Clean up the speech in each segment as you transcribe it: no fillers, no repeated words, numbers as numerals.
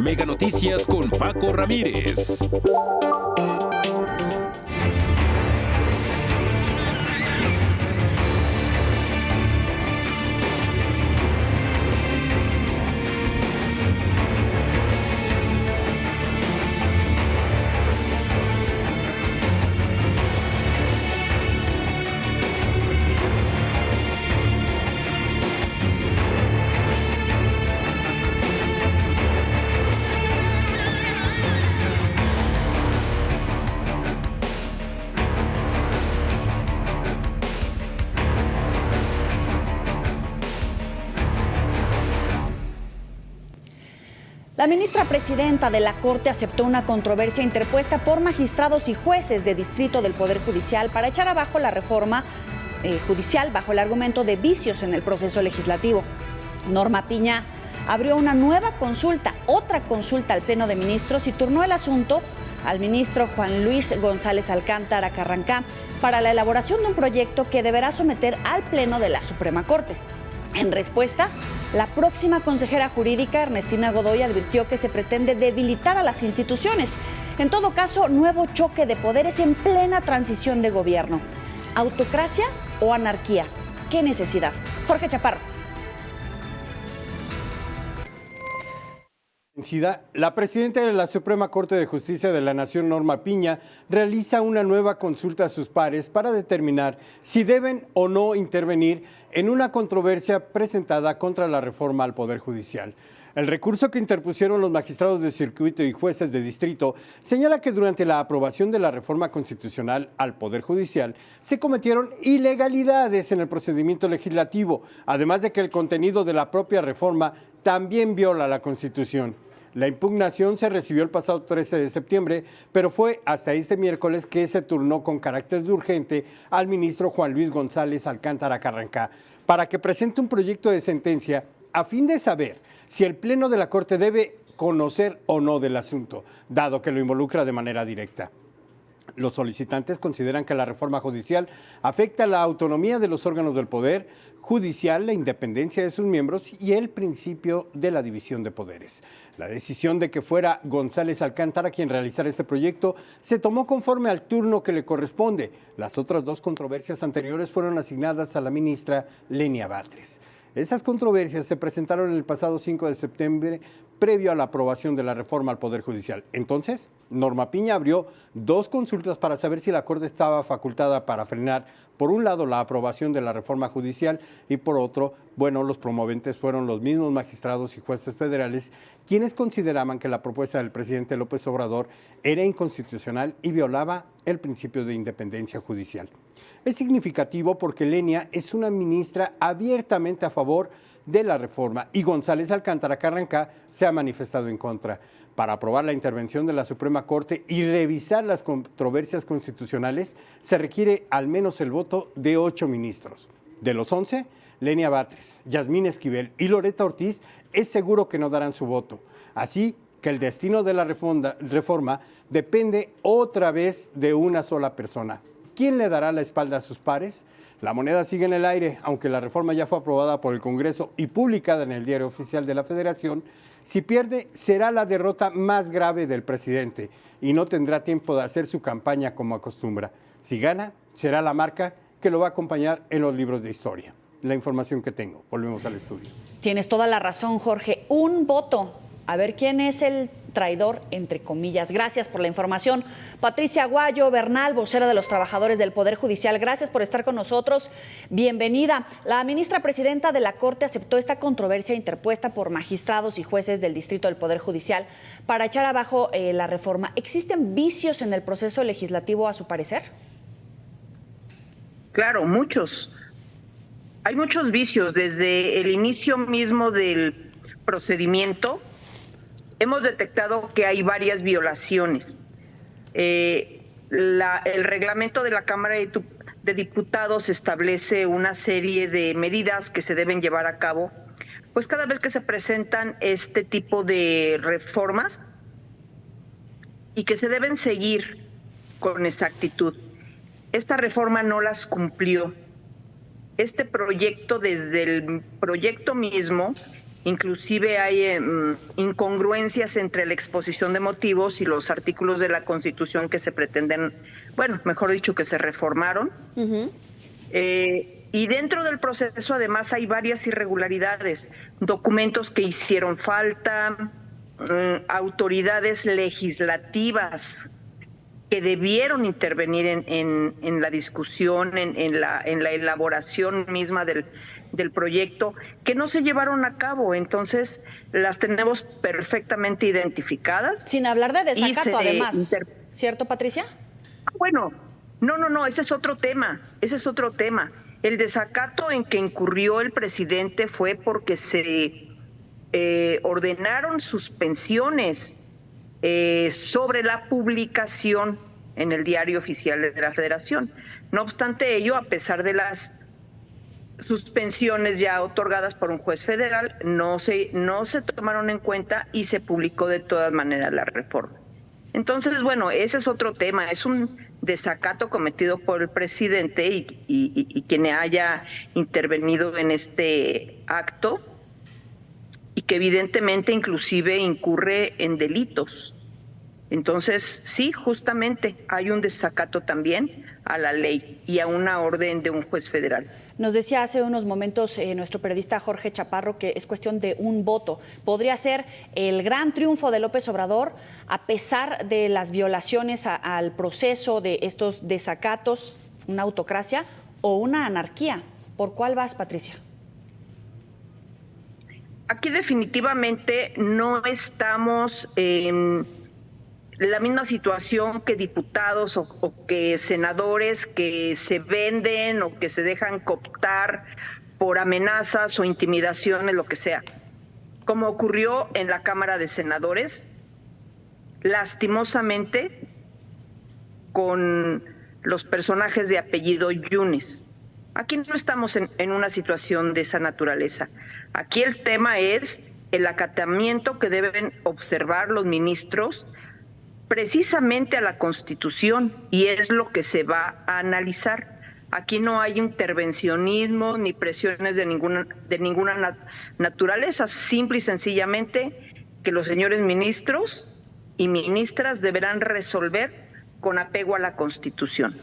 Mega Noticias con Paco Ramírez. La ministra presidenta de la Corte aceptó una controversia interpuesta por magistrados y jueces de distrito del Poder Judicial para echar abajo la reforma judicial bajo el argumento de vicios en el proceso legislativo. Norma Piña abrió una nueva consulta, otra consulta al Pleno de Ministros y turnó el asunto al ministro Juan Luis González Alcántara Carrancá para la elaboración de un proyecto que deberá someter al Pleno de la Suprema Corte. En respuesta, la próxima consejera jurídica, Ernestina Godoy, advirtió que se pretende debilitar a las instituciones. En todo caso, nuevo choque de poderes en plena transición de gobierno. ¿Autocracia o anarquía? ¿Qué necesidad? Jorge Chaparro. La presidenta de la Suprema Corte de Justicia de la Nación, Norma Piña, realiza una nueva consulta a sus pares para determinar si deben o no intervenir en una controversia presentada contra la reforma al Poder Judicial. El recurso que interpusieron los magistrados de circuito y jueces de distrito señala que durante la aprobación de la reforma constitucional al Poder Judicial se cometieron ilegalidades en el procedimiento legislativo, además de que el contenido de la propia reforma también viola la Constitución. La impugnación se recibió el pasado 13 de septiembre, pero fue hasta este miércoles que se turnó con carácter de urgente al ministro Juan Luis González Alcántara Carrancá para que presente un proyecto de sentencia a fin de saber si el Pleno de la Corte debe conocer o no del asunto, dado que lo involucra de manera directa. Los solicitantes consideran que la reforma judicial afecta la autonomía de los órganos del Poder Judicial, la independencia de sus miembros y el principio de la división de poderes. La decisión de que fuera González Alcántara quien realizara este proyecto se tomó conforme al turno que le corresponde. Las otras dos controversias anteriores fueron asignadas a la ministra Lenia Batres. Esas controversias se presentaron el pasado 5 de septiembre, previo a la aprobación de la reforma al Poder Judicial. Entonces, Norma Piña abrió dos consultas para saber si la Corte estaba facultada para frenar, por un lado, la aprobación de la reforma judicial y por otro, los promoventes fueron los mismos magistrados y jueces federales quienes consideraban que la propuesta del presidente López Obrador era inconstitucional y violaba el principio de independencia judicial. Es significativo porque Lenia es una ministra abiertamente a favor de la reforma y González Alcántara Carrancá se ha manifestado en contra. Para aprobar la intervención de la Suprema Corte y revisar las controversias constitucionales, se requiere al menos el voto de 8 ministros. De los 11, Lenia Batres, Yasmín Esquivel y Loretta Ortiz es seguro que no darán su voto. Así que el destino de la reforma depende otra vez de una sola persona. ¿Quién le dará la espalda a sus pares? La moneda sigue en el aire, aunque la reforma ya fue aprobada por el Congreso y publicada en el Diario Oficial de la Federación. Si pierde, será la derrota más grave del presidente y no tendrá tiempo de hacer su campaña como acostumbra. Si gana, será la marca que lo va a acompañar en los libros de historia. La información que tengo. Volvemos al estudio. Tienes toda la razón, Jorge. Un voto. A ver quién es el traidor, entre comillas. Gracias por la información. Patricia Aguayo Bernal, vocera de los trabajadores del Poder Judicial, gracias por estar con nosotros. Bienvenida. La ministra presidenta de la Corte aceptó esta controversia interpuesta por magistrados y jueces del Distrito del Poder Judicial para echar abajo la reforma. ¿Existen vicios en el proceso legislativo, a su parecer? Claro, muchos. Hay muchos vicios. Desde el inicio mismo del procedimiento, hemos detectado que hay varias violaciones. El reglamento de la Cámara de Diputados establece una serie de medidas que se deben llevar a cabo, pues cada vez que se presentan este tipo de reformas y que se deben seguir con exactitud. Esta reforma no las cumplió. Este proyecto, desde el proyecto mismo, Inclusive hay incongruencias entre la exposición de motivos y los artículos de la Constitución que se pretenden, bueno, mejor dicho, que se reformaron. Y dentro del proceso, además, hay varias irregularidades, documentos que hicieron falta, autoridades legislativas que debieron intervenir en la discusión, en la elaboración misma del proyecto, que no se llevaron a cabo. Entonces, las tenemos perfectamente identificadas. Sin hablar de desacato, además. ¿Cierto, Patricia? Bueno, no, ese es otro tema. El desacato en que incurrió el presidente fue porque se ordenaron suspensiones sobre la publicación en el Diario Oficial de la Federación. No obstante ello, a pesar de las suspensiones ya otorgadas por un juez federal, no se tomaron en cuenta y se publicó de todas maneras la reforma. Entonces, bueno, ese es otro tema, es un desacato cometido por el presidente y quien haya intervenido en este acto, y que evidentemente inclusive incurre en delitos. Entonces, sí, justamente hay un desacato también a la ley y a una orden de un juez federal. Nos decía hace unos momentos nuestro periodista Jorge Chaparro que es cuestión de un voto. ¿Podría ser el gran triunfo de López Obrador a pesar de las violaciones al proceso de estos desacatos, una autocracia o una anarquía? ¿Por cuál vas, Patricia? Aquí definitivamente no estamos en la misma situación que diputados o que senadores que se venden o que se dejan cooptar por amenazas o intimidaciones, lo que sea. Como ocurrió en la Cámara de Senadores, lastimosamente, con los personajes de apellido Yunes. Aquí no estamos en una situación de esa naturaleza. Aquí el tema es el acatamiento que deben observar los ministros precisamente a la Constitución, y es lo que se va a analizar. Aquí no hay intervencionismo ni presiones de ninguna naturaleza, simple y sencillamente que los señores ministros y ministras deberán resolver con apego a la Constitución.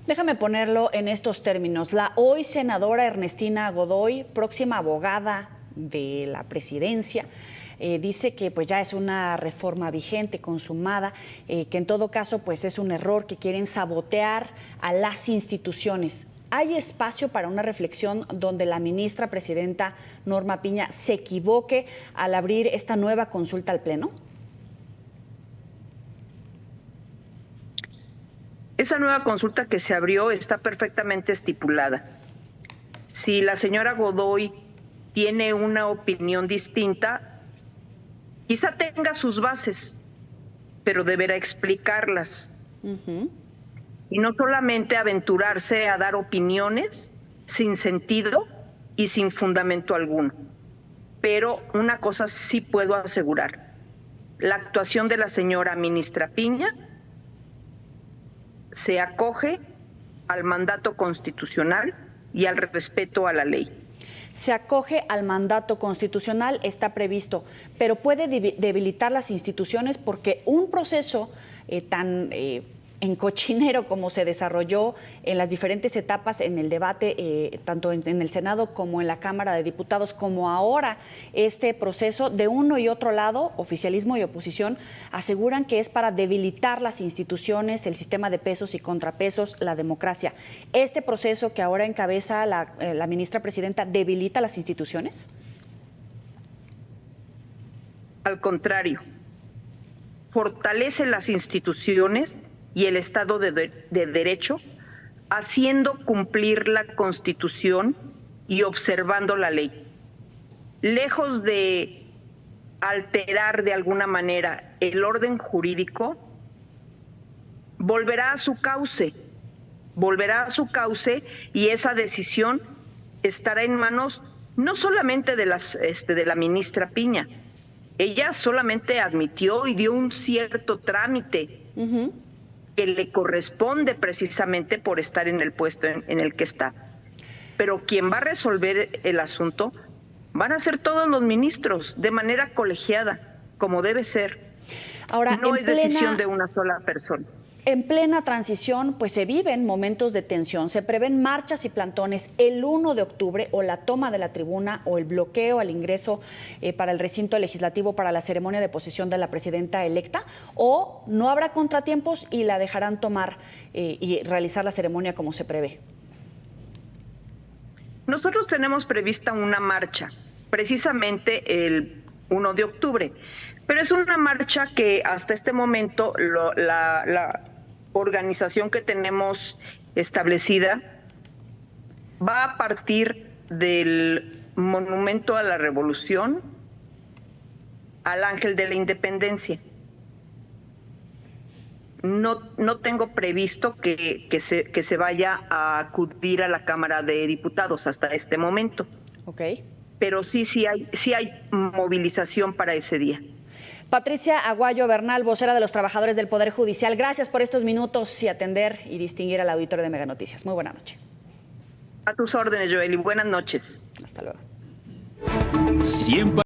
Déjame ponerlo en estos términos. La hoy senadora Ernestina Godoy, próxima abogada de la presidencia, dice que pues ya es una reforma vigente, consumada, que en todo caso pues es un error, que quieren sabotear a las instituciones. ¿Hay espacio para una reflexión donde la ministra presidenta Norma Piña se equivoque al abrir esta nueva consulta al Pleno? Esa nueva consulta que se abrió está perfectamente estipulada. Si la señora Godoy tiene una opinión distinta, quizá tenga sus bases, pero deberá explicarlas. Y no solamente aventurarse a dar opiniones sin sentido y sin fundamento alguno. Pero una cosa sí puedo asegurar: la actuación de la señora ministra Piña se acoge al mandato constitucional y al respeto a la ley. Se acoge al mandato constitucional, está previsto, pero puede debilitar las instituciones porque un proceso tan en cochinero como se desarrolló en las diferentes etapas en el debate, tanto en el Senado como en la Cámara de Diputados, como ahora este proceso de uno y otro lado, oficialismo y oposición, aseguran que es para debilitar las instituciones, el sistema de pesos y contrapesos, la democracia. ¿Este proceso que ahora encabeza la ministra presidenta debilita las instituciones? Al contrario, fortalece las instituciones y el Estado de Derecho, haciendo cumplir la Constitución y observando la ley. Lejos de alterar de alguna manera el orden jurídico, volverá a su cauce y esa decisión estará en manos no solamente de la ministra Piña. Ella solamente admitió y dio un cierto trámite que le corresponde precisamente por estar en el puesto en el que está. Pero quien va a resolver el asunto Van a ser todos los ministros de manera colegiada, como debe ser. Ahora, no es decisión de una sola persona. En plena transición, pues se viven momentos de tensión, se prevén marchas y plantones el 1 de octubre o la toma de la tribuna o el bloqueo al ingreso para el recinto legislativo para la ceremonia de posesión de la presidenta electa, o no habrá contratiempos y la dejarán tomar y realizar la ceremonia como se prevé. Nosotros tenemos prevista una marcha, precisamente el 1 de octubre, pero es una marcha que hasta este momento la organización que tenemos establecida va a partir del Monumento a la Revolución al Ángel de la Independencia. No tengo previsto que se vaya a acudir a la Cámara de Diputados hasta este momento. Okay. Pero sí hay movilización para ese día. Patricia Aguayo Bernal, vocera de los trabajadores del Poder Judicial, gracias por estos minutos y atender y distinguir al auditorio de Mega Noticias. Muy buena noche. A tus órdenes, Joel, y buenas noches. Hasta luego. Siempre